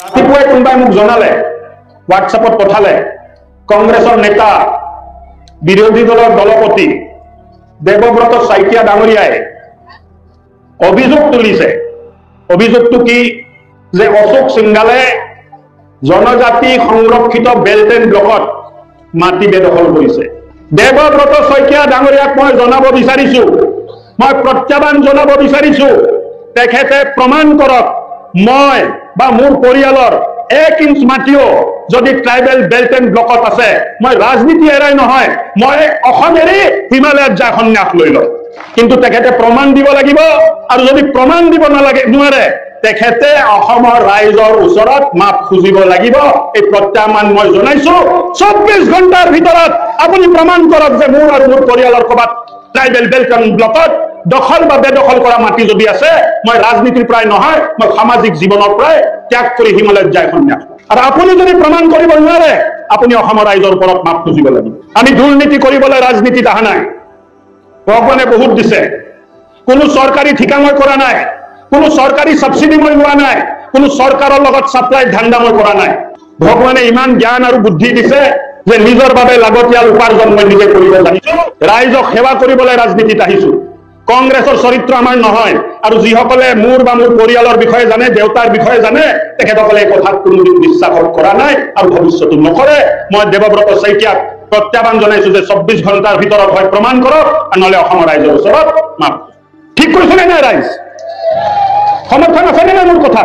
ৰাতিপুৱাই কোনোবাই মোক জনালে, হোৱাটছএপত পঠালে, কংগ্ৰেছৰ নেতা বিৰোধী দলৰ দলপতি দেৱব্ৰত শইকীয়া ডাঙৰীয়াই অভিযোগ তুলিছে। অভিযোগটো কি যে অশোক সিংঘালে জনজাতি সংৰক্ষিত বেল্ট এণ্ড ব্লকত মাটি বেদখল কৰিছে। দেৱব্ৰত শইকীয়া ডাঙৰীয়াক মই জনাব বিচাৰিছো, মই প্ৰত্যাহ্বান জনাব বিচাৰিছো, তেখেতে প্ৰমাণ কৰক মই বা মোৰ পৰিয়ালৰ 1 ইঞ্চ মাটিও যদি ট্ৰাইবেল বেল্ট এণ্ড ব্লকত আছে, মই ৰাজনীতি এৰাই নহয়, মই অসম এৰি হিমালয়ত যা সন্যাস লৈ লওঁ। কিন্তু তেখেতে প্ৰমাণ দিব লাগিব, আৰু যদি প্ৰমাণ দিব নোৱাৰে তেখেতে অসমৰ ৰাইজৰ ওচৰত মাপ খুজিব লাগিব। এই প্ৰত্যাহ্বান মই জনাইছো। 24 ঘণ্টাৰ ভিতৰত আপুনি প্ৰমাণ কৰক যে মোৰ আৰু মোৰ পৰিয়ালৰ ক'ৰবাত ট্ৰাইবেল বেল্ট এণ্ড ব্লকত দখল বা বেদখল কৰা মাটি যদি আছে, মই ৰাজনীতিৰ পৰাই নহয়, মই সামাজিক জীৱনৰ পৰাই ত্যাগ কৰি হিমালয়ত যায় সন্যাস। আৰু আপুনি যদি প্ৰমাণ কৰিব নোৱাৰে, আপুনি অসমৰ ৰাইজৰ ওপৰত মাপ খুজিব লাগিব। আমি দুৰ্নীতি কৰিবলৈ ৰাজনীতিত অহা নাই। ভগৱানে বহুত দিছে, কোনো চৰকাৰী ঠিকা মই কৰা নাই, কোনো চৰকাৰী সাবসিডি মই লোৱা নাই, কোনো চৰকাৰৰ লগত সাপ্লাই ধান্দা মই কৰা নাই। ভগৱানে ইমান জ্ঞান আৰু বুদ্ধি দিছে যে নিজৰ বাবে লাগতিয়াল উপাৰ্জন মই নিজে কৰিব জানিছো। ৰাইজক সেৱা কৰিবলৈ ৰাজনীতিত আহিছো। কংগ্ৰেছৰ চৰিত্ৰ আমাৰ নহয়। আৰু যিসকলে মোৰ বা মোৰ পৰিয়ালৰ বিষয়ে জানে, দেউতাৰ বিষয়ে জানে, তেখেতসকলে এই কথাত কোনোদিন বিশ্বাস কৰা নাই আৰু ভৱিষ্যতো নকৰে। মই দেৱব্ৰত শইকীয়াক প্ৰত্যাহ্বান জনাইছো যে 24 ঘণ্টাৰ ভিতৰত হয় প্ৰমাণ কৰক, নহলে অসমৰ ৰাইজৰ ওচৰত মাপ। ঠিক কৰিছে নে নাই ৰাইজ? সমৰ্থন আছে নে নাই মোৰ কথা?